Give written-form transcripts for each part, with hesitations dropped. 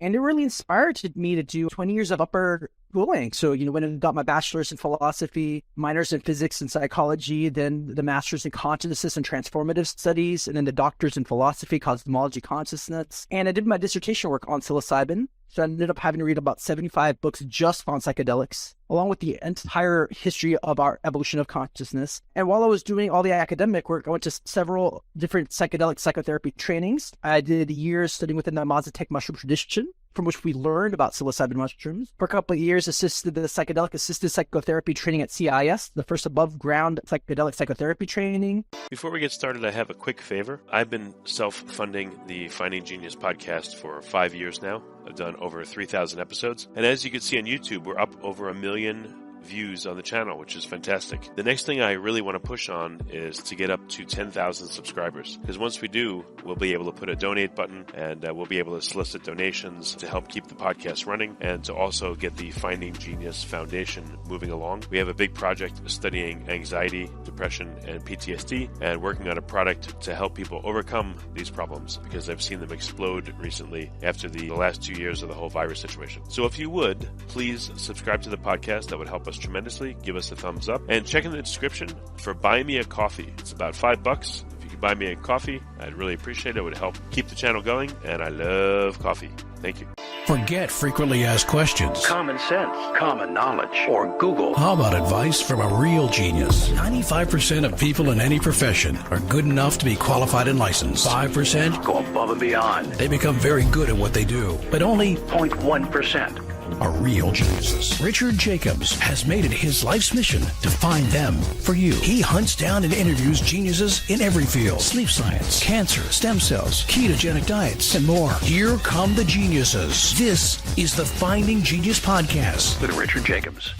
And it really inspired me to do 20 years of upper schooling. So, when I got my bachelor's in philosophy, minors in physics and psychology, then the master's in consciousness and transformative studies, and then the doctor's in philosophy, cosmology, consciousness. And I did my dissertation work on psilocybin. So I ended up having to read about 75 books just on psychedelics, along with the entire history of our evolution of consciousness. And while I was doing all the academic work, I went to several different psychedelic psychotherapy trainings. I did years studying within the Mazatec mushroom tradition, from which we learned about psilocybin mushrooms. For a couple of years, assisted the psychedelic assisted psychotherapy training at CIS, the first above ground psychedelic psychotherapy training. Before we get started, I have a quick favor. I've been self-funding the Finding Genius podcast for 5 years now. I've done over 3,000 episodes. And as you can see on YouTube, we're up over 1 million views on the channel, which is fantastic. The next thing I really want to push on is to get up to 10,000 subscribers, because once we do, we'll be able to put a donate button, and we'll be able to solicit donations to help keep the podcast running and to also get the Finding Genius Foundation moving along. We have a big project studying anxiety, depression, and PTSD, and working on a product to help people overcome these problems, because I've seen them explode recently after the last 2 years of the whole virus situation. So if you would, please subscribe to the podcast. That would help us tremendously. Give us a thumbs up and check in the description for Buy Me a Coffee. It's about $5. If you could buy me a coffee, I'd really appreciate it. It would help keep the channel going, and I love coffee. Thank you. Forget frequently asked questions, common sense, common knowledge, or Google. How about advice from a real genius? 95% of people in any profession are good enough to be qualified and licensed. 5% go above and beyond. They become very good at what they do, but only 0.1% are real geniuses. Richard Jacobs has made it his life's mission to find them for you. He hunts down and interviews geniuses in every field: sleep science, cancer, stem cells, ketogenic diets, and more. Here come the geniuses. This is the Finding Genius Podcast with Richard Jacobs.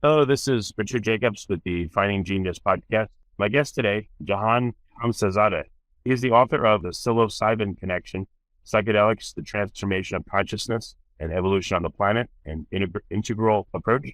Hello, this is Richard Jacobs with the Finding Genius Podcast. My guest today, Jahan Khamsehzadeh. He is the author of the Psilocybin Connection, Psychedelics, the Transformation of Consciousness and Evolution on the Planet, an integral approach.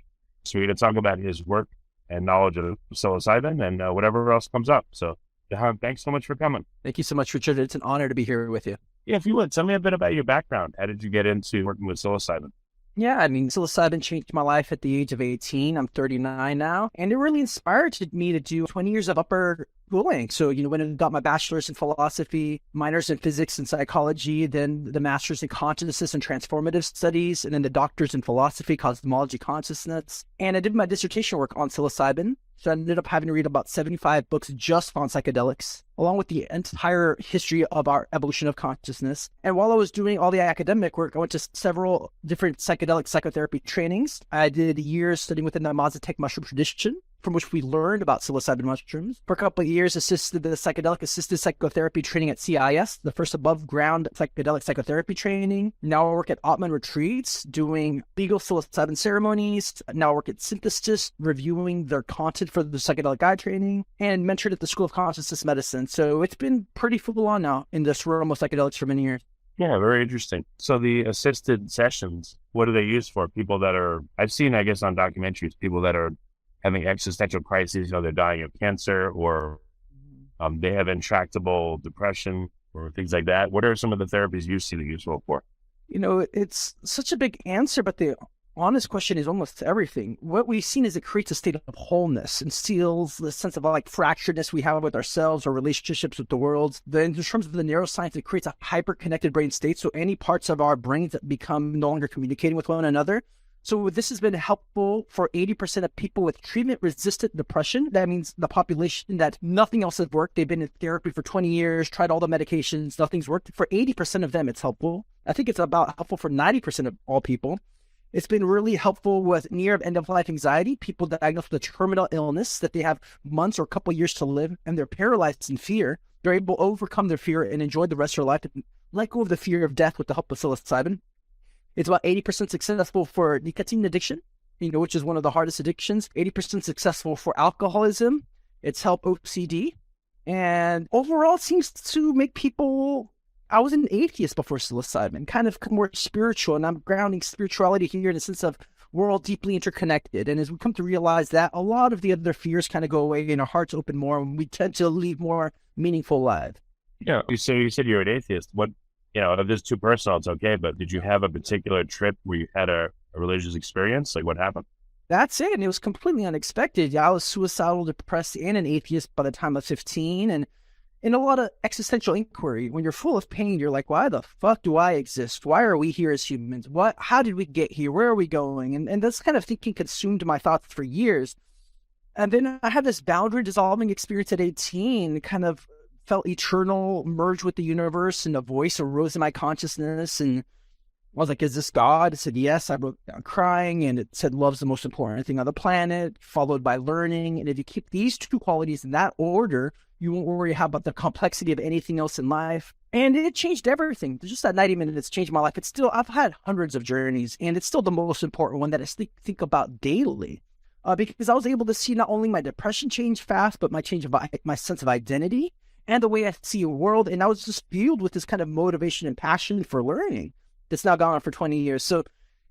So we're going to talk about his work and knowledge of psilocybin and whatever else comes up. So, Jahan, thanks so much for coming. Thank you so much, Richard. It's an honor to be here with you. Yeah, if you would, tell me a bit about your background. How did you get into working with psilocybin? Yeah, psilocybin changed my life at the age of 18. I'm 39 now. And it really inspired me to do 20 years of upper schooling. So, when I got my bachelor's in philosophy, minors in physics and psychology, then the master's in consciousness and transformative studies, and then the doctor's in philosophy, cosmology, consciousness. And I did my dissertation work on psilocybin. So I ended up having to read about 75 books just on psychedelics, along with the entire history of our evolution of consciousness. And while I was doing all the academic work, I went to several different psychedelic psychotherapy trainings. I did years studying within the Mazatec mushroom tradition, from which we learned about psilocybin mushrooms. For a couple of years, assisted the psychedelic assisted psychotherapy training at CIS, the first above ground psychedelic psychotherapy training. Now I work at Ottman Retreats, doing legal psilocybin ceremonies. Now I work at Synthesis, reviewing their content for the psychedelic guide training, and mentored at the School of Consciousness Medicine. So it's been pretty full on now in this realm of psychedelics for many years. Yeah, very interesting. So the assisted sessions, what do they use for? People that are, I've seen, I guess, on documentaries, people that are having existential crises, they're dying of cancer, or they have intractable depression or things like that. What are some of the therapies you see that are useful for? It's such a big answer, but the honest question is almost everything. What we've seen is it creates a state of wholeness and steals the sense of fracturedness we have with ourselves or relationships with the world. Then in terms of the neuroscience, it creates a hyper-connected brain state. So any parts of our brains that become no longer communicating with one another. So this has been helpful for 80% of people with treatment-resistant depression. That means the population that nothing else has worked. They've been in therapy for 20 years, tried all the medications, nothing's worked. For 80% of them, it's helpful. I think it's about helpful for 90% of all people. It's been really helpful with near end-of-life anxiety, people diagnosed with a terminal illness that they have months or a couple years to live, and they're paralyzed in fear. They're able to overcome their fear and enjoy the rest of their life and let go of the fear of death with the help of psilocybin. It's about 80% successful for nicotine addiction, which is one of the hardest addictions. 80% successful for alcoholism. It's helped OCD. And overall, it seems to make people... I was an atheist before psilocybin, kind of more spiritual, and I'm grounding spirituality here in the sense of we're all deeply interconnected. And as we come to realize that, a lot of the other fears kind of go away and our hearts open more, and we tend to lead more meaningful lives. Yeah. You said you're an atheist. What, if this is too personal, it's okay. But did you have a particular trip where you had a religious experience? Like what happened? That's it. And it was completely unexpected. Yeah, I was suicidal, depressed, and an atheist by the time I was 15. And in a lot of existential inquiry, when you're full of pain, you're like, why the fuck do I exist? Why are we here as humans? How did we get here? Where are we going? And this kind of thinking consumed my thoughts for years. And then I had this boundary dissolving experience at 18, kind of felt eternal, merged with the universe, and a voice arose in my consciousness. And I was like, is this God? It said, yes. I broke down crying, and it said, love's the most important thing on the planet, followed by learning. And if you keep these two qualities in that order, you won't worry about the complexity of anything else in life. And it changed everything. Just that 90 minutes changed my life. I've had hundreds of journeys, and it's still the most important one that I think about daily. Because I was able to see not only my depression change fast, but my change of my sense of identity and the way I see a world. And I was just fueled with this kind of motivation and passion for learning that's now gone on for 20 years. So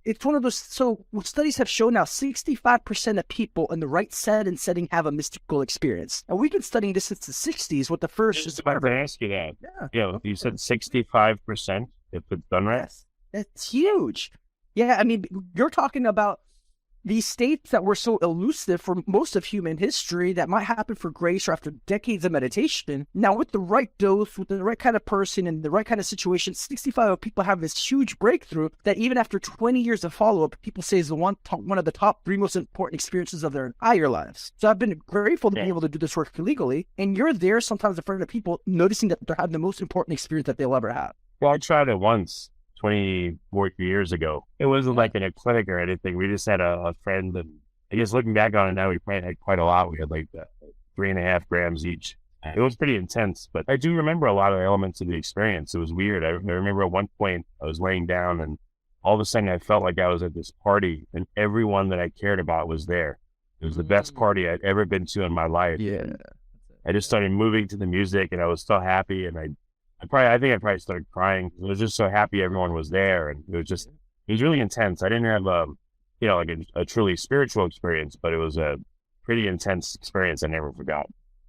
it's one of those, so what studies have shown now, 65% of people in the right setting have a mystical experience. And we've been studying this since the 60s, with the first... Just about to ask you that. Yeah. You said 65% if it's done right? Yes, that's huge. Yeah, I mean, you're talking about these states that were so elusive for most of human history that might happen for grace or after decades of meditation. Now, with the right dose, with the right kind of person and the right kind of situation, 65 people have this huge breakthrough that even after 20 years of follow-up, people say is one of the top 3 most important experiences of their entire lives. So I've been grateful to be able to do this work illegally. And you're there sometimes in front of people noticing that they're having the most important experience that they'll ever have. Well, I tried it once. 24 years ago. It wasn't like in a clinic or anything. We just had a friend, and I guess looking back on it now, we probably had quite a lot. We had like 3.5 grams each. It was pretty intense, but I do remember a lot of elements of the experience. It was weird. I remember at one point I was laying down, and all of a sudden I felt like I was at this party, and everyone that I cared about was there. It was the best party I'd ever been to in my life. Yeah. I just started moving to the music, and I was so happy, and I think I probably started crying. I was just so happy everyone was there, and it was really intense. I didn't have a truly spiritual experience, but it was a pretty intense experience I never forgot.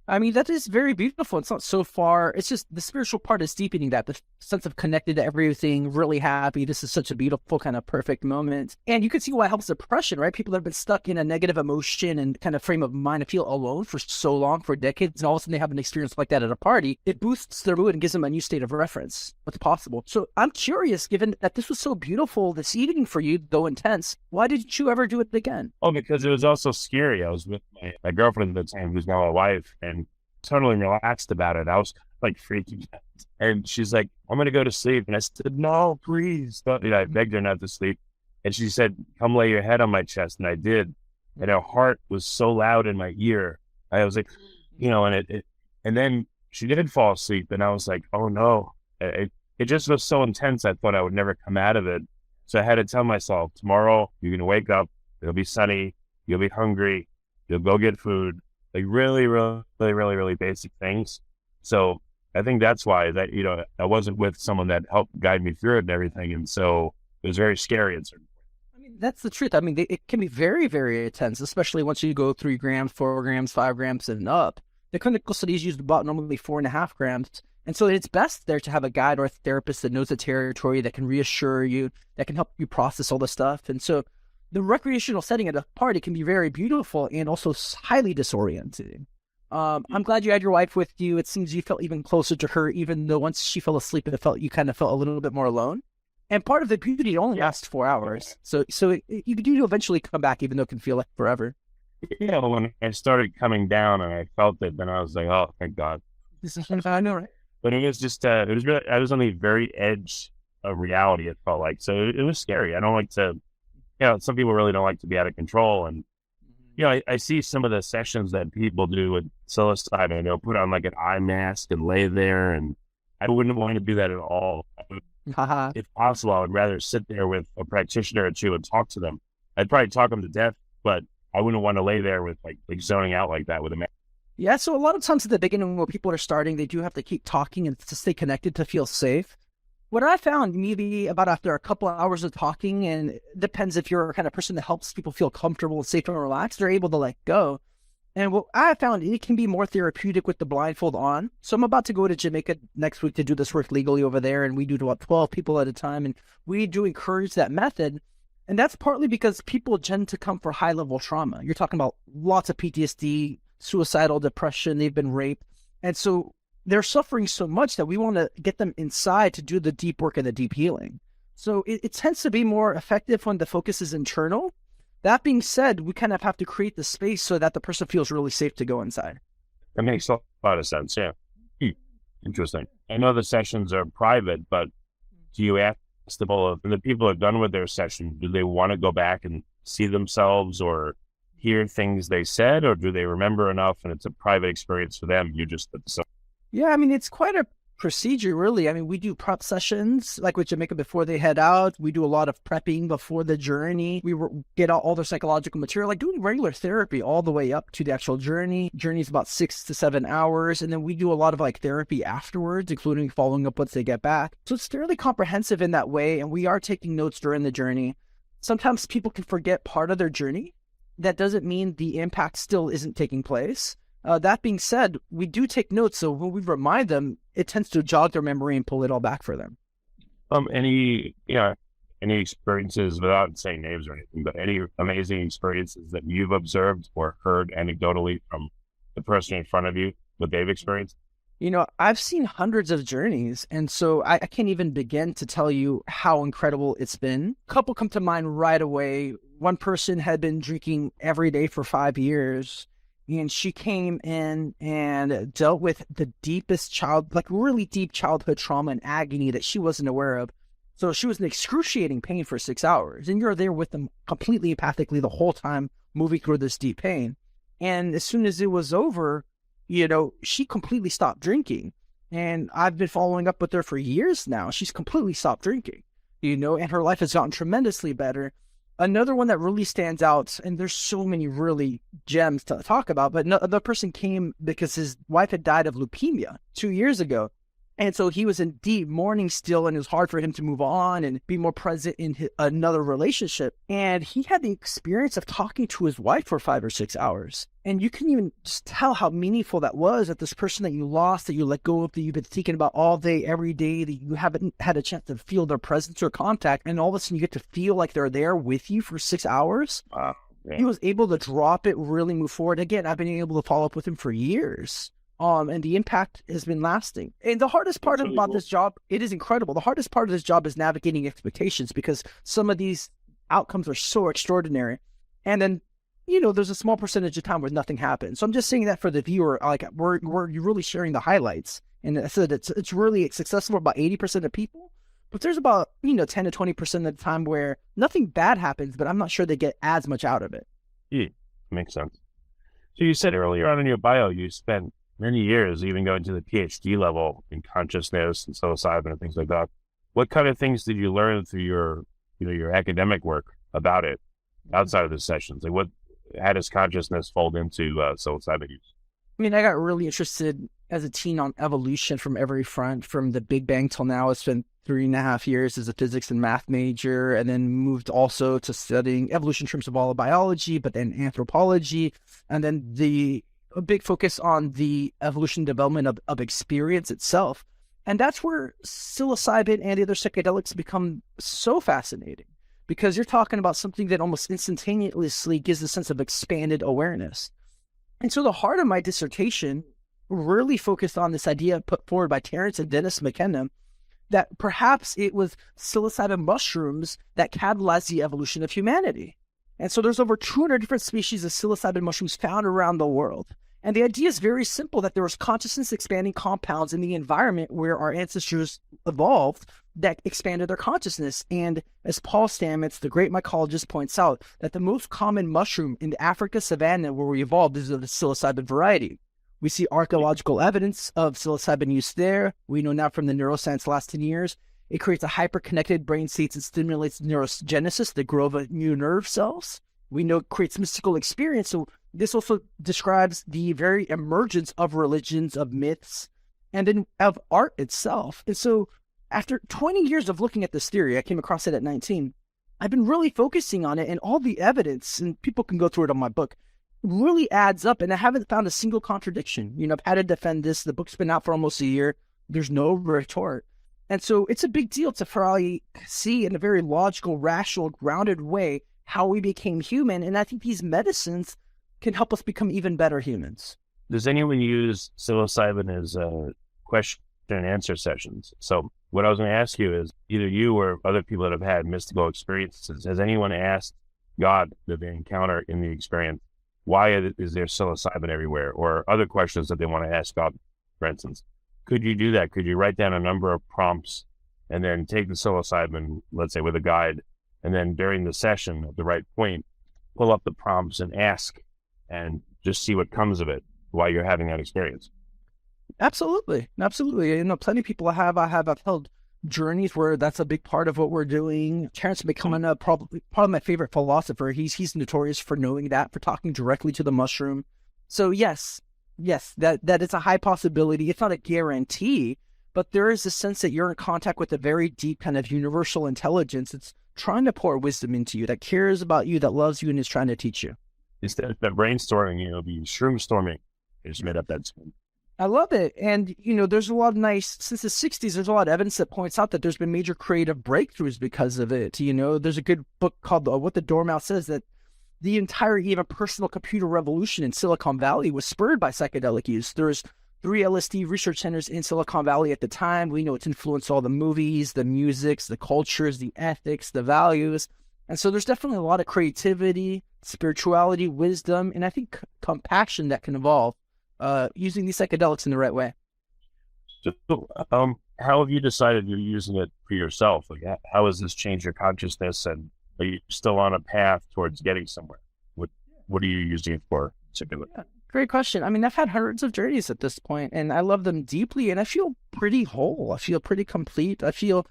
I mean, that is very beautiful. It's not so far. It's just the spiritual part is deepening that, the sense of connected to everything, really happy. This is such a beautiful kind of perfect moment. And you can see why it helps depression, right? People that have been stuck in a negative emotion and kind of frame of mind and feel alone for so long, for decades, and all of a sudden they have an experience like that at a party. It boosts their mood and gives them a new state of reference. What's possible? So I'm curious, given that this was so beautiful this evening for you, though intense, why didn't you ever do it again? Oh, because it was also scary. I was with my girlfriend at the time, who's now my wife, and totally relaxed about it. I was like freaking out. And she's like, I'm going to go to sleep. And I said, no, please. I begged her not to sleep. And she said, come lay your head on my chest. And I did. And her heart was so loud in my ear. I was like, and then she did fall asleep. And I was like, oh no. It just was so intense. I thought I would never come out of it. So I had to tell myself, tomorrow you're going to wake up. It'll be sunny. You'll be hungry. You'll go get food. Like really, really, really, really, really basic things. So I think that's why that, I wasn't with someone that helped guide me through it and everything. And so it was very scary at certain points. I mean, that's the truth. I mean, it can be very, very intense, especially once you go 3 grams, 4 grams, 5 grams and up. The clinical studies used about normally 4.5 grams. And so it's best there to have a guide or a therapist that knows the territory, that can reassure you, that can help you process all the stuff. And so the recreational setting at a party can be very beautiful and also highly disorienting. I'm glad you had your wife with you. It seems you felt even closer to her, even though once she fell asleep, you kind of felt a little bit more alone. And part of the beauty, it only lasts 4 hours. So you do eventually come back, even though it can feel like forever. Yeah, when I started coming down and I felt it, then I was like, oh, thank God. I know, right? But it was just, I was on the very edge of reality, it felt like. So it was scary. I don't like to, some people really don't like to be out of control. And, I see some of the sessions that people do with psilocybin, they'll put on like an eye mask and lay there. And I wouldn't want to do that at all. If possible, I would rather sit there with a practitioner or two and talk to them. I'd probably talk them to death, but I wouldn't want to lay there with like zoning out like that with a mask. Yeah, so a lot of times at the beginning when people are starting, they do have to keep talking and to stay connected to feel safe. What I found, maybe about after a couple of hours of talking, and it depends if you're a kind of person that helps people feel comfortable, safe, and relaxed, they're able to let go. And what I found, it can be more therapeutic with the blindfold on. So I'm about to go to Jamaica next week to do this work legally over there, and we do about 12 people at a time, and we do encourage that method. And that's partly because people tend to come for high-level trauma. You're talking about lots of PTSD, suicidal depression, they've been raped. And so they're suffering so much that we want to get them inside to do the deep work and the deep healing. So it tends to be more effective when the focus is internal. That being said, we kind of have to create the space so that the person feels really safe to go inside. That makes a lot of sense. Yeah. Interesting. I know the sessions are private, but do you ask the people are done with their session, do they want to go back and see themselves or hear things they said, or do they remember enough and it's a private experience for them? You just Yeah, I mean, it's quite a procedure, really. I mean, we do prep sessions like with Jamaica before they head out. We do a lot of prepping before the journey. We get out all their psychological material, like doing regular therapy all the way up to the actual journey. Journey is about 6 to 7 hours. And then we do a lot of like therapy afterwards, including following up once they get back. So it's fairly comprehensive in that way. And we are taking notes during the journey. Sometimes people can forget part of their journey. That doesn't mean the impact still isn't taking place. That being said, we do take notes, so when we remind them, it tends to jog their memory and pull it all back for them. Any experiences, without saying names or anything, but any amazing experiences that you've observed or heard anecdotally from the person in front of you, what they've experienced? I've seen hundreds of journeys, and so I can't even begin to tell you how incredible it's been. A couple come to mind right away. One person had been drinking every day for 5 years. And she came in and dealt with the deepest really deep childhood trauma and agony that she wasn't aware of. So she was in excruciating pain for 6 hours. And you're there with them completely empathically the whole time, moving through this deep pain. And as soon as it was over, she completely stopped drinking. And I've been following up with her for years now. She's completely stopped drinking, and her life has gotten tremendously better. Another one that really stands out, and there's so many really gems to talk about, but the person came because his wife had died of leukemia 2 years ago. And so he was in deep mourning still, and it was hard for him to move on and be more present in another relationship. And he had the experience of talking to his wife for 5 or 6 hours. And you can even just tell how meaningful that was, that this person that you lost, that you let go of, that you've been thinking about all day, every day, that you haven't had a chance to feel their presence or contact. And all of a sudden you get to feel like they're there with you for 6 hours. Wow. Yeah. He was able to drop it, really move forward. Again, I've been able to follow up with him for years. And the impact has been lasting. And the hardest part about this job, it is incredible. The hardest part of this job is navigating expectations, because some of these outcomes are so extraordinary. And then, there's a small percentage of time where nothing happens. So I'm just saying that for the viewer, like we're really sharing the highlights. And I said it's really successful for about 80% of people. But there's about, 10 to 20% of the time where nothing bad happens, but I'm not sure they get as much out of it. Yeah, makes sense. So you said earlier on in your bio, you spent many years, even going to the Ph.D. level in consciousness and psilocybin and things like that. What kind of things did you learn through your academic work about it outside of the sessions? Like how does consciousness fold into psilocybin use? I mean, I got really interested as a teen on evolution from every front, from the Big Bang till now. I spent 3.5 years as a physics and math major, and then moved also to studying evolution in terms of all of biology, but then anthropology, and then a big focus on the evolution development of experience itself. And that's where psilocybin and the other psychedelics become so fascinating, because you're talking about something that almost instantaneously gives a sense of expanded awareness. And so the heart of my dissertation really focused on this idea put forward by Terence and Dennis McKenna, that perhaps it was psilocybin mushrooms that catalyzed the evolution of humanity. And so there's over 200 different species of psilocybin mushrooms found around the world. And the idea is very simple, that there was consciousness expanding compounds in the environment where our ancestors evolved that expanded their consciousness. And as Paul Stamets, the great mycologist, points out, that the most common mushroom in the Africa savanna where we evolved is of the psilocybin variety. We see archaeological evidence of psilocybin use there. We know now from the neuroscience last 10 years, it creates a hyper-connected brain states and stimulates neurogenesis, the growth of new nerve cells. We know it creates mystical experience. So this also describes the very emergence of religions, of myths, and then of art itself. And so after 20 years of looking at this theory, I came across it at 19. I've been really focusing on it, and all the evidence, and people can go through it on my book, really adds up. And I haven't found a single contradiction. I've had to defend this. The book's been out for almost a year. There's no retort. And so it's a big deal to probably see in a very logical, rational, grounded way how we became human. And I think these medicines can help us become even better humans. Does anyone use psilocybin as question and answer sessions? So what I was going to ask you is, either you or other people that have had mystical experiences, has anyone asked God that they encounter in the experience, why is there psilocybin everywhere? Or other questions that they want to ask God, for instance. Could you do that? Could you write down a number of prompts and then take the psilocybin, let's say with a guide, and then during the session at the right point, pull up the prompts and ask and just see what comes of it while you're having that experience? Absolutely. Plenty of people I have upheld journeys where that's a big part of what we're doing. Terence McKenna, probably my favorite philosopher. He's notorious for knowing that, for talking directly to the mushroom. So yes, that is a high possibility. It's not a guarantee, but there is a sense that you're in contact with a very deep kind of universal intelligence. It's trying to pour wisdom into you, that cares about you, that loves you, and is trying to teach you. Instead of brainstorming, it'll be shroom storming. It's made up that spin. I love it. And, there's a lot of since the 60s, there's a lot of evidence that points out that there's been major creative breakthroughs because of it. There's a good book called What the Dormouse Says, that the entire even personal computer revolution in Silicon Valley was spurred by psychedelic use. There's 3 LSD research centers in Silicon Valley at the time. We know it's influenced all the movies, the musics, the cultures, the ethics, the values. And so there's definitely a lot of creativity, spirituality, wisdom, and I think compassion that can evolve using these psychedelics in the right way. So, how have you decided you're using it for yourself? Like, how has this changed your consciousness, and are you still on a path towards getting somewhere? What are you using it for? Yeah, great question. I mean, I've had hundreds of journeys at this point, and I love them deeply, and I feel pretty whole. I feel pretty complete. I feel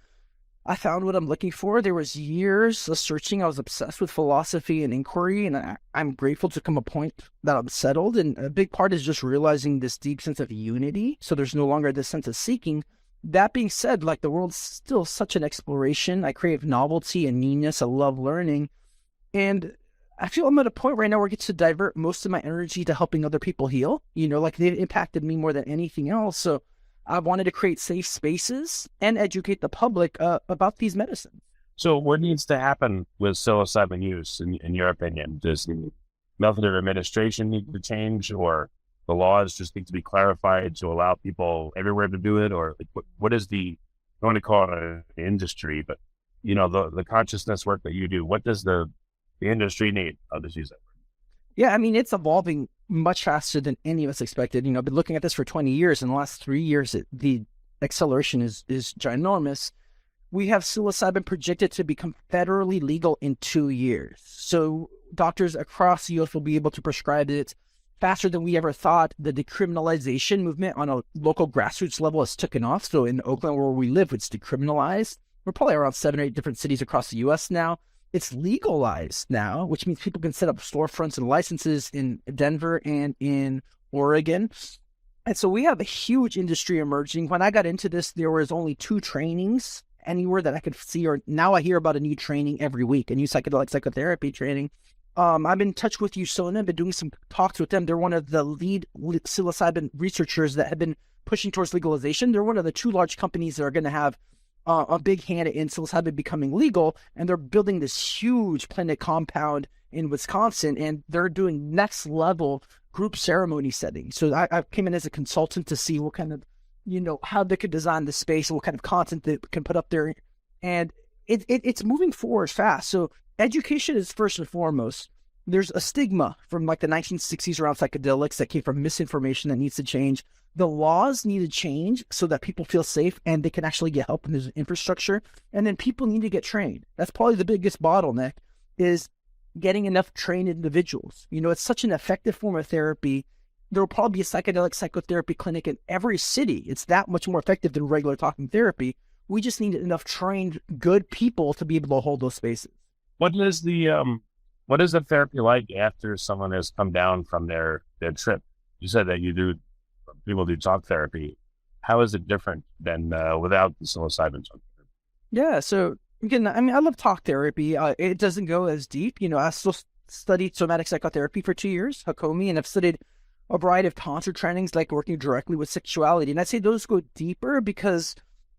I found what I'm looking for. There was years of searching. I was obsessed with philosophy and inquiry, and I'm grateful to come a point that I'm settled. And a big part is just realizing this deep sense of unity. So there's no longer this sense of seeking. That being said, the world's still such an exploration. I crave novelty and newness. I love learning. And I feel I'm at a point right now where I get to divert most of my energy to helping other people heal. They've impacted me more than anything else. So I wanted to create safe spaces and educate the public about these medicines. So what needs to happen with psilocybin use, in your opinion? Does the method of administration need to change, or the laws just need to be clarified to allow people everywhere to do it? Or what is I want to call it an industry, but the consciousness work that you do, what does the industry need? I'll just use that word. Yeah, I mean, it's evolving much faster than any of us expected. I've been looking at this for 20 years. In the last 3 years, the acceleration is ginormous. We have psilocybin projected to become federally legal in 2 years. So doctors across the U.S. will be able to prescribe it faster than we ever thought. The decriminalization movement on a local grassroots level has taken off. So in Oakland, where we live, it's decriminalized. We're probably around 7 or 8 different cities across the U.S. now. It's legalized now, which means people can set up storefronts and licenses in Denver and in Oregon. And so we have a huge industry emerging. When I got into this, there was only 2 trainings anywhere that I could see, or now I hear about a new training every week, a new psychedelic psychotherapy training. I've been in touch with USONA. I've been doing some talks with them. They're one of the lead psilocybin researchers that have been pushing towards legalization. They're one of the 2 large companies that are going to have a big hand in psilocybin becoming legal, and they're building this huge planet compound in Wisconsin, and they're doing next level group ceremony settings. So I came in as a consultant to see what kind of, how they could design the space and what kind of content they can put up there. And it's moving forward fast. So education is first and foremost. There's a stigma from the 1960s around psychedelics that came from misinformation that needs to change. The laws need to change so that people feel safe and they can actually get help in this infrastructure. And then people need to get trained. That's probably the biggest bottleneck, is getting enough trained individuals. It's such an effective form of therapy. There will probably be a psychedelic psychotherapy clinic in every city. It's that much more effective than regular talking therapy. We just need enough trained, good people to be able to hold those spaces. What is the therapy like after someone has come down from their trip? You said that people do talk therapy. How is it different than without the psilocybin talk therapy? Yeah, so again, I love talk therapy. It doesn't go as deep. I still studied somatic psychotherapy for 2 years, Hakomi, and I've studied a variety of tantra trainings, like working directly with sexuality. And I'd say those go deeper because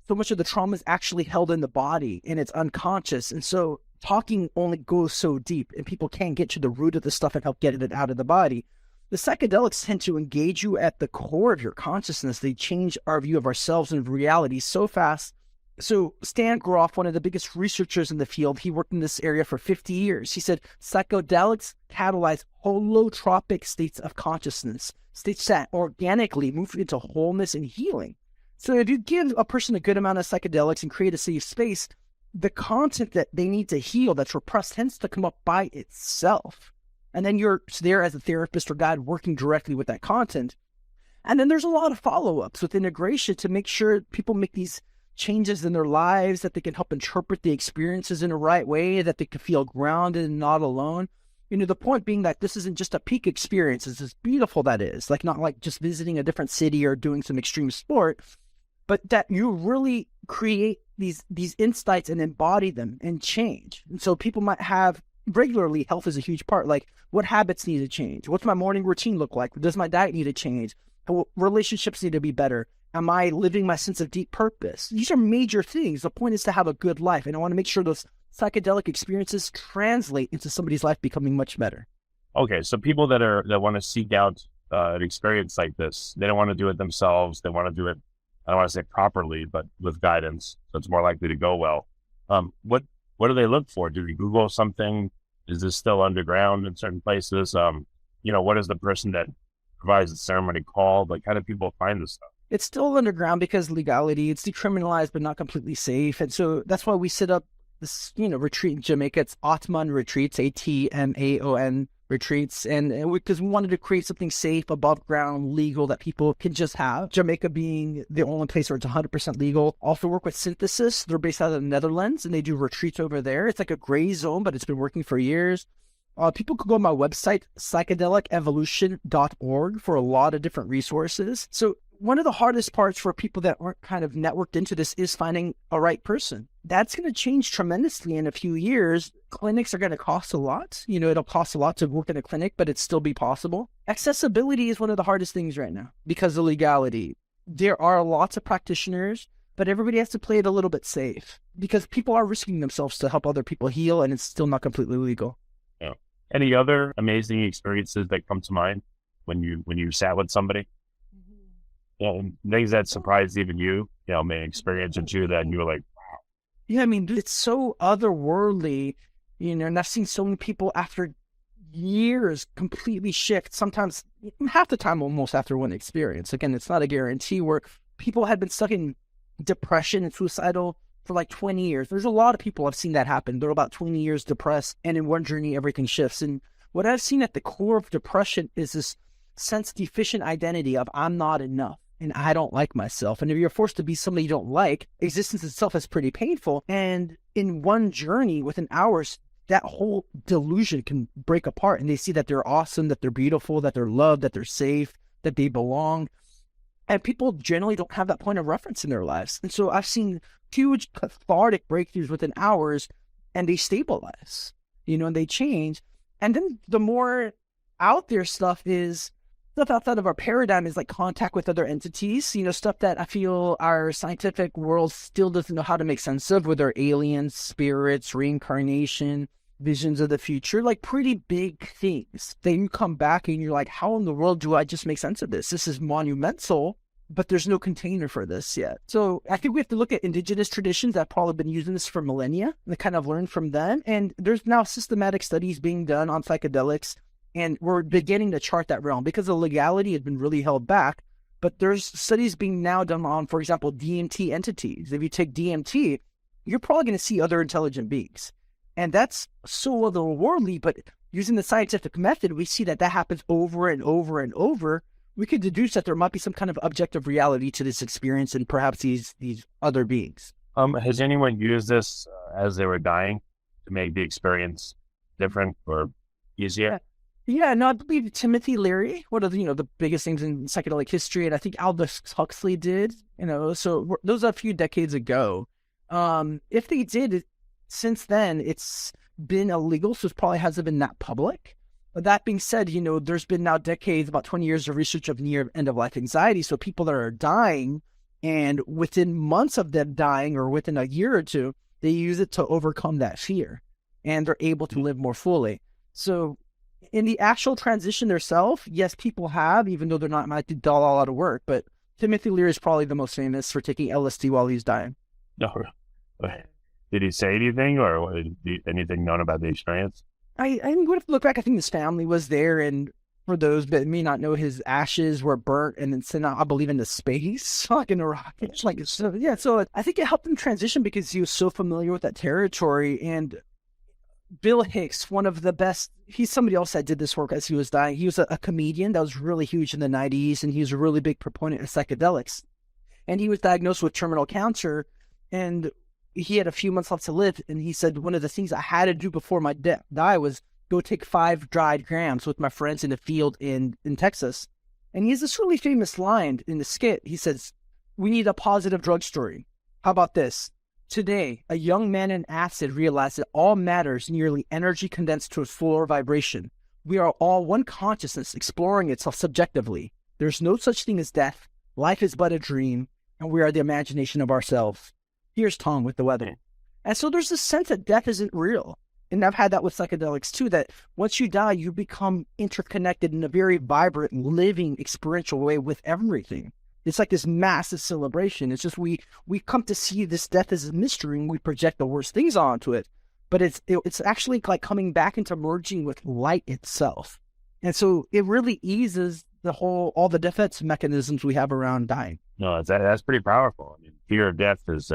so much of the trauma is actually held in the body and it's unconscious. And so talking only goes so deep, and people can't get to the root of the stuff and help get it out of the body. The psychedelics tend to engage you at the core of your consciousness. They change our view of ourselves and reality so fast. So Stan Grof, one of the biggest researchers in the field, he worked in this area for 50 years. He said psychedelics catalyze holotropic states of consciousness, states that organically move into wholeness and healing. So if you give a person a good amount of psychedelics and create a safe space, the content that they need to heal that's repressed tends to come up by itself. And then you're there as a therapist or guide working directly with that content. And then there's a lot of follow-ups with integration to make sure people make these changes in their lives, that they can help interpret the experiences in the right way, that they can feel grounded and not alone. You know, the point being that this isn't just a peak experience, it's as beautiful that is, like not like just visiting a different city or doing some extreme sport, but that you really create these insights and embody them and change. And so people might have regularly, health is a huge part, like what habits need to change? What's my morning routine look like? Does my diet need to change? Relationships need to be better. Am I living my sense of deep purpose? These are major things. The point is to have a good life. And I want to make sure those psychedelic experiences translate into somebody's life becoming much better. Okay, so people that want to seek out an experience like this, they don't want to do it themselves. They want to do it, I don't want to say properly, but with guidance, so it's more likely to go well. What do they look for? Do they Google something? Is this still underground in certain places? What is the person that provides the ceremony called? Like, how do people find this stuff? It's still underground because legality, it's decriminalized, but not completely safe. And so that's why we set up this, retreat in Jamaica. It's Atman Retreats, ATMAON Retreats. And because we wanted to create something safe, above ground, legal that people can just have. Jamaica being the only place where it's 100% legal. Also work with Synthesis. They're based out of the Netherlands and they do retreats over there. It's like a gray zone, but it's been working for years. People could go to my website, psychedelicevolution.org, for a lot of different resources. So one of the hardest parts for people that aren't kind of networked into this is finding a right person. That's going to change tremendously in a few years. Clinics are going to cost a lot. It'll cost a lot to work in a clinic, but it'd still be possible. Accessibility is one of the hardest things right now because of legality. There are lots of practitioners, but everybody has to play it a little bit safe because people are risking themselves to help other people heal, and it's still not completely legal. Yeah. Any other amazing experiences that come to mind when you sat with somebody? Things that surprised even you, may experience or two that you were like, wow. Yeah, I mean, it's so otherworldly, and I've seen so many people after years completely shift, sometimes half the time almost after one experience. Again, it's not a guarantee, where people had been stuck in depression and suicidal for like 20 years. There's a lot of people I've seen that happen. They're about 20 years depressed, and in one journey, everything shifts. And what I've seen at the core of depression is this sense deficient identity of I'm not enough. And I don't like myself. And if you're forced to be somebody you don't like, existence itself is pretty painful. And in one journey, within hours, that whole delusion can break apart. And they see that they're awesome, that they're beautiful, that they're loved, that they're safe, that they belong. And people generally don't have that point of reference in their lives. And so I've seen huge cathartic breakthroughs within hours, and they stabilize, and they change. And then the more out there stuff outside of our paradigm is like contact with other entities, stuff that I feel our scientific world still doesn't know how to make sense of, with our aliens, spirits, reincarnation, visions of the future, like pretty big things. Then you come back and you're like, how in the world do I just make sense of this? This is monumental, but there's no container for this yet. So I think we have to look at indigenous traditions that probably been using this for millennia and kind of learn from them. And there's now systematic studies being done on psychedelics. And we're beginning to chart that realm because the legality has been really held back. But there's studies being now done on, for example, DMT entities. If you take DMT, you're probably going to see other intelligent beings. And that's so otherworldly, but using the scientific method, we see that happens over and over and over. We could deduce that there might be some kind of objective reality to this experience and perhaps these other beings. Has anyone used this as they were dying to make the experience different or easier? Yeah, no, I believe Timothy Leary, one of the biggest things in psychedelic history, and I think Aldous Huxley did, so those are a few decades ago. If they did, since then, it's been illegal, so it probably hasn't been that public. But that being said, there's been now decades, about 20 years of research of near end-of-life anxiety. So people that are dying, and within months of them dying or within a year or two, they use it to overcome that fear, and they're able to live more fully. So in the actual transition themselves, yes, people have, even though they're not might do a lot of work, but Timothy Leary is probably the most famous for taking LSD while he's dying. No. Did he say anything, or anything known about the experience? I would have to look back. I think his family was there, and for those that may not know, his ashes were burnt and then sent out, I believe, into space, like in a rocket. So I think it helped him transition because he was so familiar with that territory. And Bill Hicks, one of the best, he's somebody else that did this work as he was dying. He was a comedian that was really huge in the 90s, and he was a really big proponent of psychedelics. And he was diagnosed with terminal cancer, and he had a few months left to live, and he said, one of the things I had to do before my die was go take 5 dried grams with my friends in a field in Texas. And he has this really famous line in the skit. He says, "We need a positive drug story. How about this? Today, a young man in acid realized that all matter is merely energy condensed to a fuller vibration. We are all one consciousness exploring itself subjectively. There's no such thing as death. Life is but a dream, and we are the imagination of ourselves. Here's Tom with the weather." And so there's this sense that death isn't real. And I've had that with psychedelics too, that once you die, you become interconnected in a very vibrant, living, experiential way with everything. It's like this massive celebration. It's just we come to see this death as a mystery, and we project the worst things onto it. But it's actually like coming back into merging with light itself. And so it really eases all the defense mechanisms we have around dying. No, that's pretty powerful. I mean, fear of death is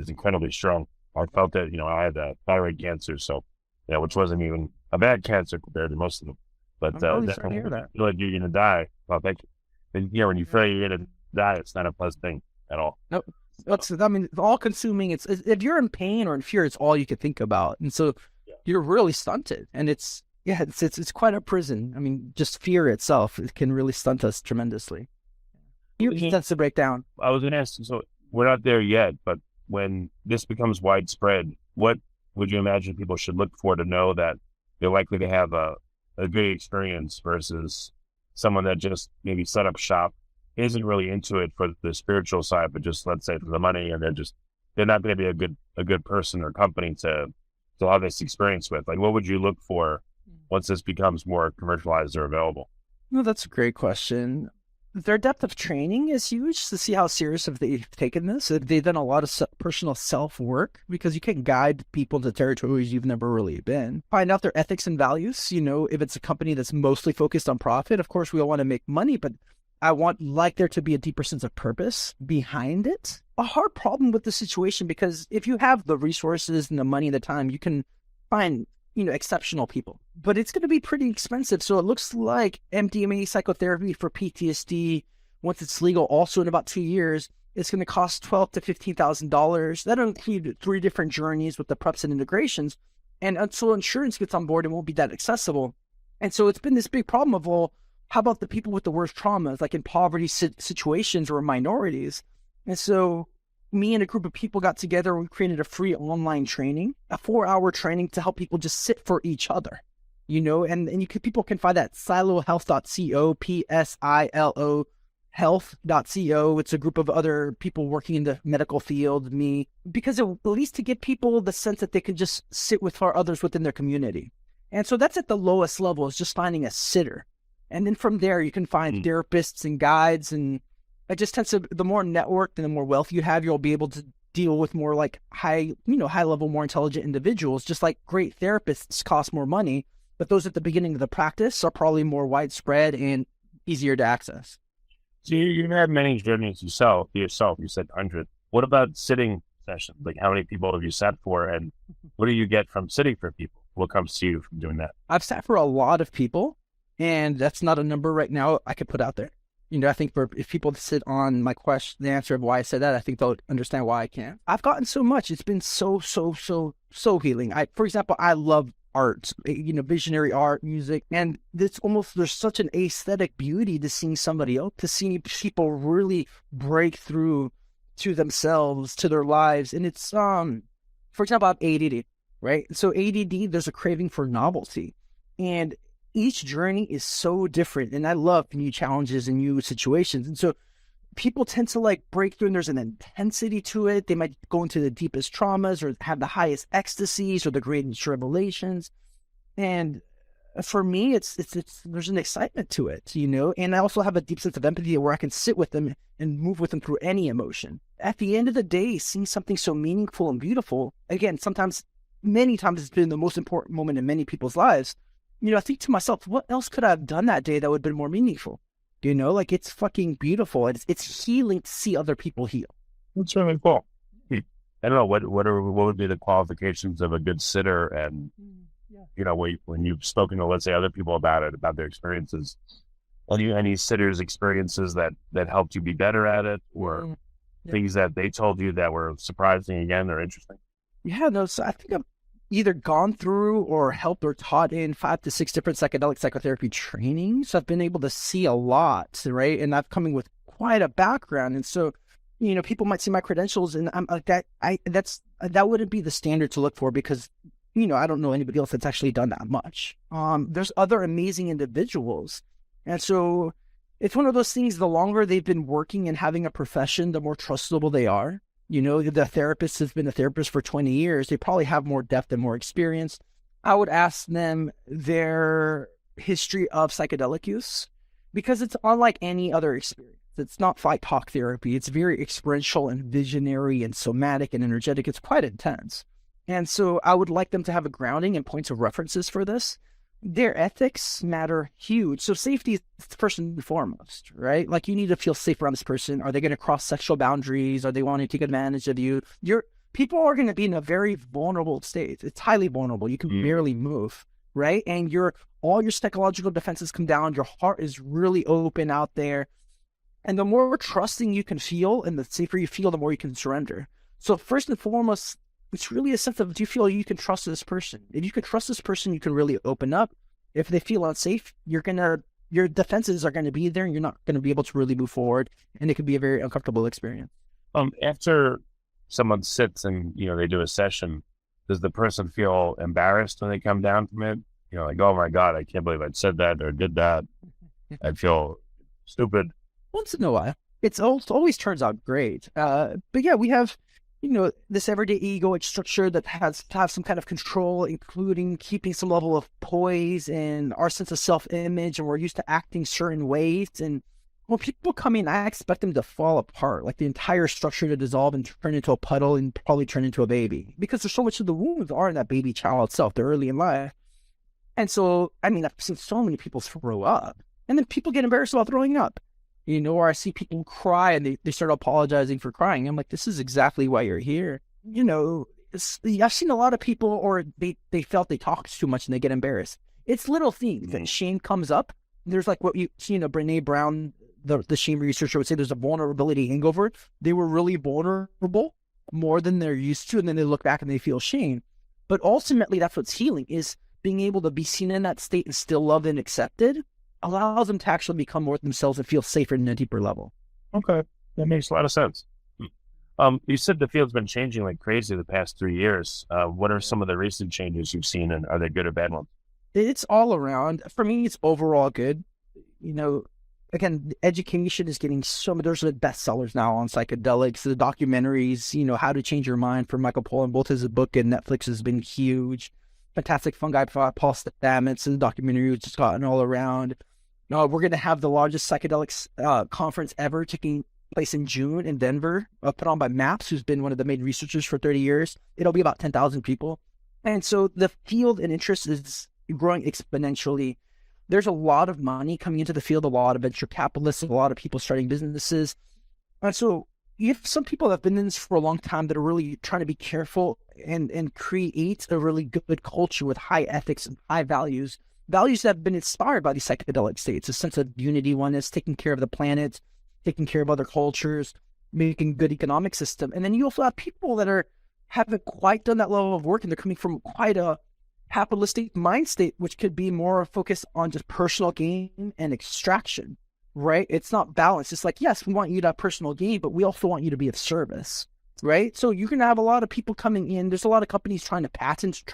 incredibly strong. I felt that, I had thyroid cancer, so which wasn't even a bad cancer compared to most of them. But I'm really sorry to hear that. You feel like you're gonna die. Well, thank you. And when you feel you're gonna die, it's not a pleasant thing at all. Nope. It's all consuming. It's if you're in pain or in fear, it's all you could think about, and so you're really stunted. And it's quite a prison. I mean, just fear itself, it can really stunt us tremendously. That's the breakdown. I was gonna ask. So we're not there yet, but when this becomes widespread, what would you imagine people should look for to know that they're likely to have a good experience versus someone that just maybe set up shop, isn't really into it for the spiritual side, but just, let's say, for the money, and they're not going to be a good person or company to have this experience with? Like, what would you look for once this becomes more commercialized or available? No, that's a great question. Their depth of training is huge to see how serious have they've taken this. They've done a lot of personal self-work, because you can guide people to territories you've never really been. Find out their ethics and values. If it's a company that's mostly focused on profit, of course we all want to make money, but I want there to be a deeper sense of purpose behind it. A hard problem with the situation, because if you have the resources and the money and the time, you can find exceptional people, but it's going to be pretty expensive. So it looks like MDMA psychotherapy for PTSD, once it's legal, also in about 2 years, it's going to cost $12,000 to $15,000. That'll include 3 different journeys with the preps and integrations. And until insurance gets on board, it won't be that accessible. And so it's been this big problem of, well, how about the people with the worst traumas, like in poverty situations or minorities? And so me and a group of people got together and we created a free online training, a 4-hour training to help people just sit for each other, and people can find that at silohealth.co, PSILO health.co. It's a group of other people working in the medical field, me, because at least to give people the sense that they can just sit with others within their community. And so that's at the lowest level, is just finding a sitter. And then from there, you can find therapists and guides, and it just tends to, the more networked and the more wealth you have, you'll be able to deal with more like high level, more intelligent individuals. Just like great therapists cost more money, but those at the beginning of the practice are probably more widespread and easier to access. So you've had many journeys yourself. You said 100. What about sitting sessions? Like, how many people have you sat for, and what do you get from sitting for people? What comes to you from doing that? I've sat for a lot of people, and that's not a number right now I could put out there. I think if people sit on my question, the answer of why I said that, I think they'll understand why I can't. I've gotten so much. It's been so so healing. For example, I love art, visionary art, music, and there's such an aesthetic beauty to seeing somebody else, to seeing people really break through to themselves, to their lives. And it's, for example, I have ADD. right? So ADD, there's a craving for novelty, and each journey is so different. And I love new challenges and new situations. And so people tend to like break through, and there's an intensity to it. They might go into the deepest traumas or have the highest ecstasies or the greatest revelations. And for me, it's there's an excitement to it, and I also have a deep sense of empathy where I can sit with them and move with them through any emotion. At the end of the day, seeing something so meaningful and beautiful, again, many times it's been the most important moment in many people's lives. I think to myself, what else could I have done that day that would have been more meaningful? Like it's fucking beautiful. It's healing to see other people heal. That's really cool. I don't know what would be the qualifications of a good sitter, and when you've spoken to, let's say, other people about their experiences, any sitters' experiences that helped you be better at it, or things that they told you that were surprising again or interesting? Yeah, no. So I think I've either gone through or helped or taught in 5 to 6 different psychedelic psychotherapy trainings. So I've been able to see a lot, right? And I've coming with quite a background, and so people might see my credentials, and I'm like that. That wouldn't be the standard to look for, because I don't know anybody else that's actually done that much. There's other amazing individuals. And so it's one of those things, the longer they've been working and having a profession, the more trustable they are. The therapist has been a therapist for 20 years. They probably have more depth and more experience. I would ask them their history of psychedelic use, because it's unlike any other experience. It's not like talk therapy. It's very experiential and visionary and somatic and energetic. It's quite intense. And so I would like them to have a grounding and points of references for this. Their ethics matter huge. So safety is first and foremost, right? Like, you need to feel safe around this person. Are they going to cross sexual boundaries? Are they wanting to take advantage of you? People are going to be in a very vulnerable state. It's highly vulnerable. You can barely move, right? And all your psychological defenses come down. Your heart is really open out there. And the more trusting you can feel and the safer you feel, the more you can surrender. So first and foremost, it's really a sense of, do you feel you can trust this person? If you can trust this person, you can really open up. If they feel unsafe, your defenses are going to be there, and you're not going to be able to really move forward. And it could be a very uncomfortable experience. After someone sits and, they do a session, does the person feel embarrassed when they come down from it? Like, oh my God, I can't believe I said that or did that. I feel stupid. Once in a while. It always turns out great. But yeah, we have this everyday egoic structure that has to have some kind of control, including keeping some level of poise and our sense of self-image, and we're used to acting certain ways. And when people come in, I expect them to fall apart, like the entire structure to dissolve and turn into a puddle and probably turn into a baby, because there's so much of the wounds are in that baby child itself. They're early in life. And so, I've seen so many people throw up, and then people get embarrassed about throwing up. Or I see people cry and they start apologizing for crying. I'm like, this is exactly why you're here. I've seen a lot of people, or they felt they talked too much and they get embarrassed. It's little things that shame comes up. There's like what you see, Brene Brown, the shame researcher, would say there's a vulnerability hangover. They were really vulnerable more than they're used to, and then they look back and they feel shame. But ultimately, that's what's healing, is being able to be seen in that state and still loved and accepted. Allows them to actually become more themselves and feel safer in a deeper level. Okay, that makes a lot of sense. You said the field's been changing like crazy the past 3 years. What are some of the recent changes you've seen, and are they good or bad ones? It's all around. For me, it's overall good. Again, education is getting there's bestsellers now on psychedelics, the documentaries, How to Change Your Mind for Michael Pollan. Both his book and Netflix has been huge. Fantastic Fungi by Paul Stamets, and the documentary has just gotten all around. We're going to have the largest psychedelics conference ever taking place in June in Denver, put on by MAPS, who's been one of the main researchers for 30 years. It'll be about 10,000 people. And so the field and interest is growing exponentially. There's a lot of money coming into the field, a lot of venture capitalists, a lot of people starting businesses. And so if some people have been in this for a long time that are really trying to be careful and create a really good culture with high ethics and high values that have been inspired by these psychedelic states, a sense of unity, oneness, taking care of the planet, taking care of other cultures, making good economic system. And then you also have people that haven't quite done that level of work, and they're coming from quite a capitalistic mind state, which could be more focused on just personal gain and extraction, right? It's not balanced. It's like, yes, we want you to have personal gain, but we also want you to be of service. right? So you're going to have a lot of people coming in. There's a lot of companies trying to patent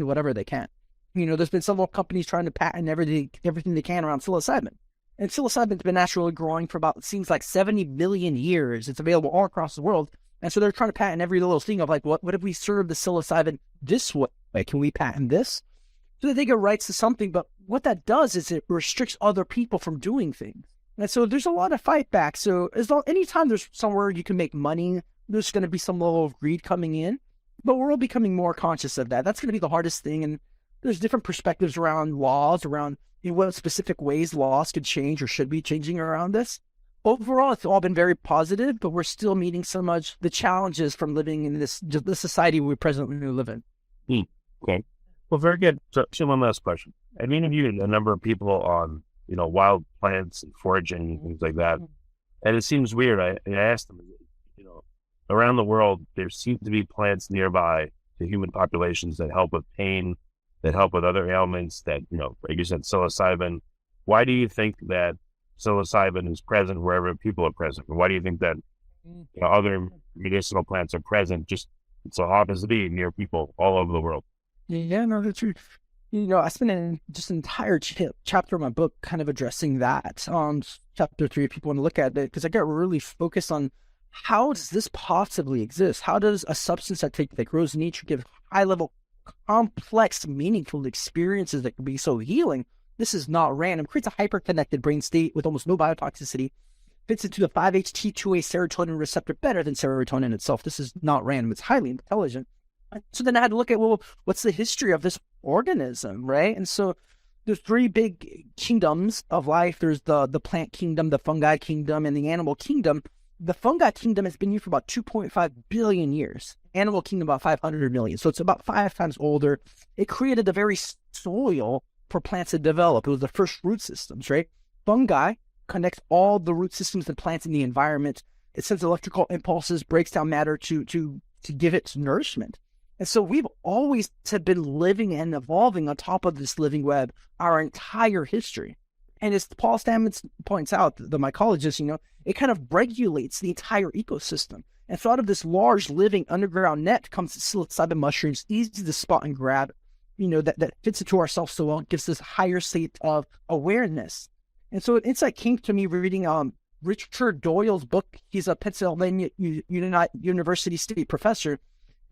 whatever they can. There's been several companies trying to patent everything they can around psilocybin. And psilocybin's been naturally growing for about, it seems like 70 million years. It's available all across the world. And so they're trying to patent every little thing of like, what if we serve the psilocybin this way? Can we patent this? So that they get rights to something. But what that does is it restricts other people from doing things. And so there's a lot of fight back. So anytime there's somewhere you can make money, there's going to be some level of greed coming in. But we're all becoming more conscious of that. That's going to be the hardest thing. And there's different perspectives around laws, around in what specific ways laws could change or should be changing around this. Overall, it's all been very positive, but we're still meeting so much the challenges from living in the society we presently live in. Okay. Well, very good. So one last question. I've interviewed a number of people on, wild plants and foraging and things like that. And it seems weird. I asked them, around the world, there seem to be plants nearby to human populations that help with pain, that help with other ailments that, like you said, psilocybin. Why do you think that psilocybin is present wherever people are present? And why do you think that other medicinal plants are present, just it so happens to be near people all over the world? Yeah, no, that's true. I spent just an entire chapter of my book kind of addressing that. Chapter 3, if people want to look at it, because I got really focused on how does this possibly exist? How does a substance that grows in nature give high-level, complex, meaningful experiences that can be so healing? This is not random. It creates a hyper-connected brain state with almost no biotoxicity. Fits into the 5-HT2A serotonin receptor better than serotonin itself. This is not random. It's highly intelligent. So then I had to look at, what's the history of this organism, right? And so there's 3 big kingdoms of life. There's the plant kingdom, the fungi kingdom, and the animal kingdom. The fungi kingdom has been here for about 2.5 billion years. Animal kingdom about 500 million. So it's about 5 times older. It created the very soil for plants to develop. It was the first root systems, right? Fungi connects all the root systems and plants in the environment. It sends electrical impulses, breaks down matter to give it nourishment. And so we've always been living and evolving on top of this living web our entire history. And as Paul Stamets points out, the mycologist, it kind of regulates the entire ecosystem. And so out of this large living underground net comes psilocybin mushrooms, easy to spot and grab, that fits into ourselves so well. It gives this higher state of awareness. And so an insight came to me reading Richard Doyle's book. He's a Pennsylvania University State professor.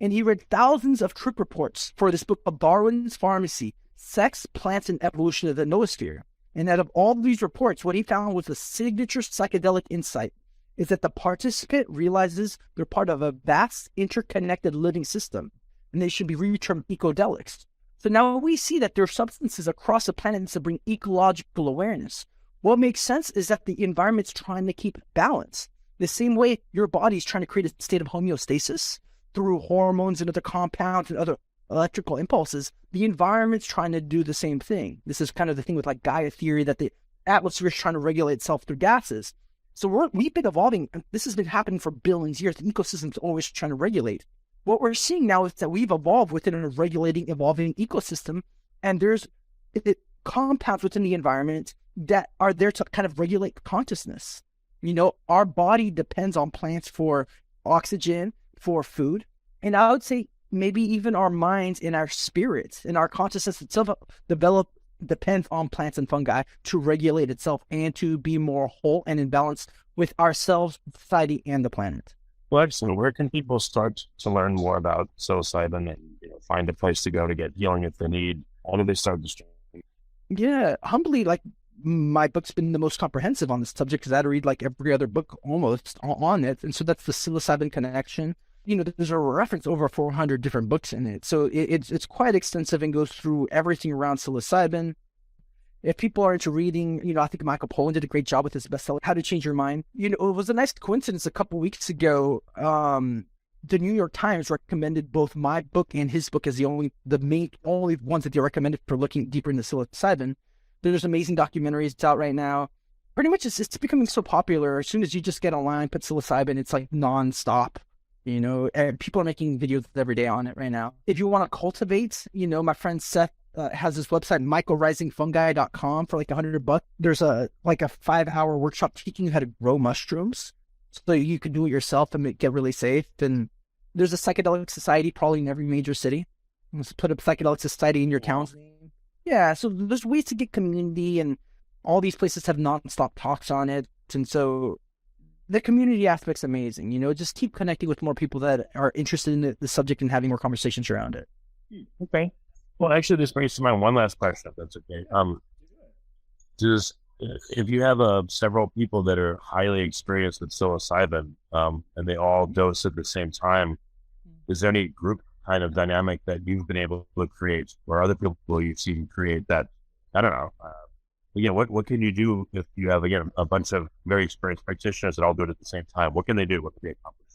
And he read thousands of trip reports for this book of Darwin's Pharmacy, Sex, Plants, and Evolution of the Noosphere. And out of all these reports, what he found was the signature psychedelic insight is that the participant realizes they're part of a vast, interconnected living system, and they should be termed ecodelics. So now we see that there are substances across the planet that bring ecological awareness. What makes sense is that the environment's trying to keep balance. The same way your body's trying to create a state of homeostasis through hormones and other compounds and other electrical impulses, the environment's trying to do the same thing. This is kind of the thing with like Gaia theory, that the atmosphere is trying to regulate itself through gases. So we've been evolving. This has been happening for billions of years. The ecosystem's always trying to regulate. What we're seeing now is that we've evolved within a regulating, evolving ecosystem, and there's compounds within the environment that are there to kind of regulate consciousness. Our body depends on plants for oxygen, for food, and I would say maybe even our minds and our spirits and our consciousness itself depends on plants and fungi to regulate itself and to be more whole and in balance with ourselves, society, and the planet. Well, excellent. Where can people start to learn more about psilocybin and find a place to go to get healing if they need? How do they start this journey? Yeah, humbly, my book's been the most comprehensive on this subject because I had to read every other book almost on it. And so that's the Psilocybin Connection. There's a reference over 400 different books in it. So it's quite extensive and goes through everything around psilocybin. If people are into reading, I think Michael Pollan did a great job with his bestseller, How to Change Your Mind. It was a nice coincidence a couple weeks ago. The New York Times recommended both my book and his book as the only ones that they recommended for looking deeper into psilocybin. There's amazing documentaries. It's out right now. Pretty much it's becoming so popular. As soon as you just get online, put psilocybin, it's nonstop. And people are making videos every day on it right now. If you want to cultivate, my friend Seth has this website, mycorrhizingfungi.com, for $100. There's a 5-hour workshop teaching you how to grow mushrooms, so you can do it yourself and get really safe. And There's a psychedelic society probably in every major city. Let's put a psychedelic society in your town's name. Yeah, so there's ways to get community, and all these places have nonstop talks on it. And so the community aspect's amazing. Just keep connecting with more people that are interested in the subject and having more conversations around it. Okay. Well, actually, this brings to mind one last question, if that's okay. If you have several people that are highly experienced with psilocybin, and they all dose at the same time, is there any group kind of dynamic that you've been able to create, or other people you've seen create that? I don't know. What can you do if you have, again, a bunch of very experienced practitioners that all do it at the same time? What can they do? What can they accomplish?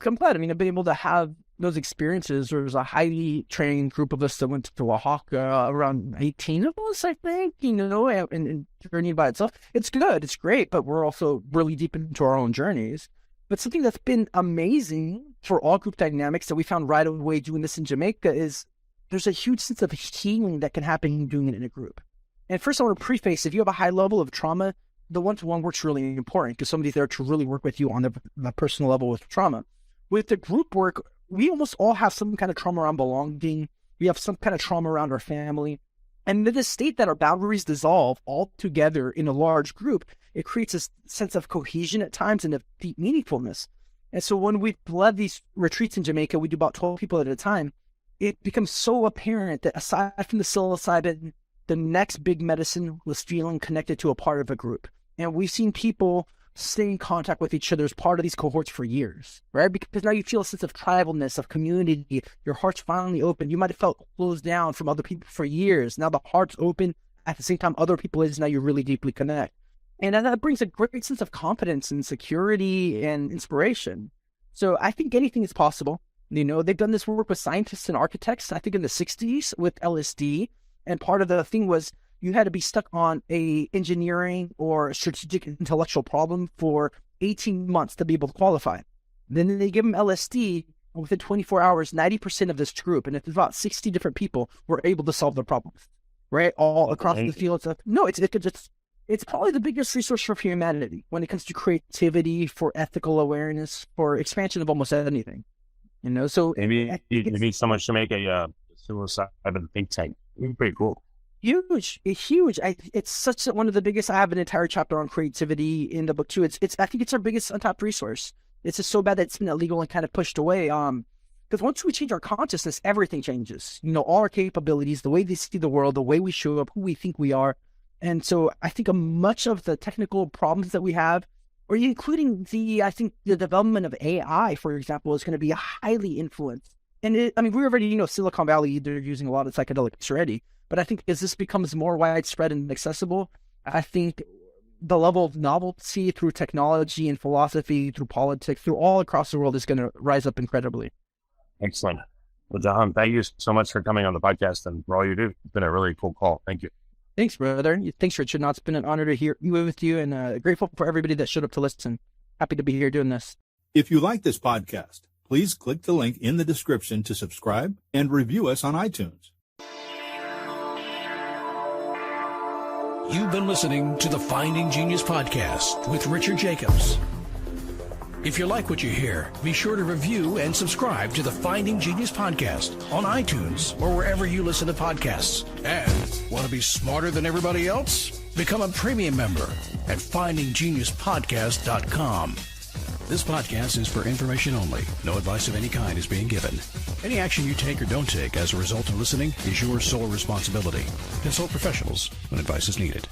I'm glad. I've been able to have those experiences. There was a highly trained group of us that went to Oaxaca, around 18 of us, I think, and journeyed by itself. It's good. It's great, but we're also really deep into our own journeys. But something that's been amazing for all group dynamics that we found right away doing this in Jamaica is there's a huge sense of healing that can happen doing it in a group. And first, I want to preface, if you have a high level of trauma, the one-to-one work's really important because somebody's there to really work with you on the personal level with trauma. With the group work, we almost all have some kind of trauma around belonging. We have some kind of trauma around our family. And in this state that our boundaries dissolve all together in a large group, it creates a sense of cohesion at times and of deep meaningfulness. And so when we've led these retreats in Jamaica, we do about 12 people at a time, it becomes so apparent that aside from the psilocybin, the next big medicine was feeling connected to a part of a group. And we've seen people stay in contact with each other as part of these cohorts for years, right? Because now you feel a sense of tribalness, of community. Your heart's finally open. You might have felt closed down from other people for years. Now the heart's open. At the same time, other people is, now you really deeply connect. And that brings a great sense of confidence and security and inspiration. So I think anything is possible. They've done this work with scientists and architects, I think in the 60s with LSD. And part of the thing was you had to be stuck on a engineering or strategic intellectual problem for 18 months to be able to qualify. Then they give them LSD, and within 24 hours, 90% of this group, and it's about 60 different people, were able to solve their problems, right? All across the fields. It's probably the biggest resource for humanity when it comes to creativity, for ethical awareness, for expansion of almost anything. So maybe someone should make a psilocybin think tank. It'd be pretty cool. Huge. It's such one of the biggest. I have an entire chapter on creativity in the book too. I think it's our biggest untapped resource. It's just so bad that it's been illegal and kind of pushed away. Because once we change our consciousness, everything changes. All our capabilities, the way they see the world, the way we show up, who we think we are. And so I think much of the technical problems that we have, or including the development of AI, for example, is going to be highly influenced. And we already Silicon Valley, they're using a lot of psychedelics already. But I think as this becomes more widespread and accessible, I think the level of novelty through technology and philosophy, through politics, through all across the world is going to rise up incredibly. Excellent. Well, Jahan, thank you so much for coming on the podcast and for all you do. It's been a really cool call. Thank you. Thanks, brother. Thanks, Richard. It's been an honor to be with you, and grateful for everybody that showed up to listen. Happy to be here doing this. If you like this podcast, please click the link in the description to subscribe and review us on iTunes. You've been listening to the Finding Genius podcast with Richard Jacobs. If you like what you hear, be sure to review and subscribe to the Finding Genius podcast on iTunes or wherever you listen to podcasts. And want to be smarter than everybody else? Become a premium member at findinggeniuspodcast.com. This podcast is for information only. No advice of any kind is being given. Any action you take or don't take as a result of listening is your sole responsibility. Consult professionals when advice is needed.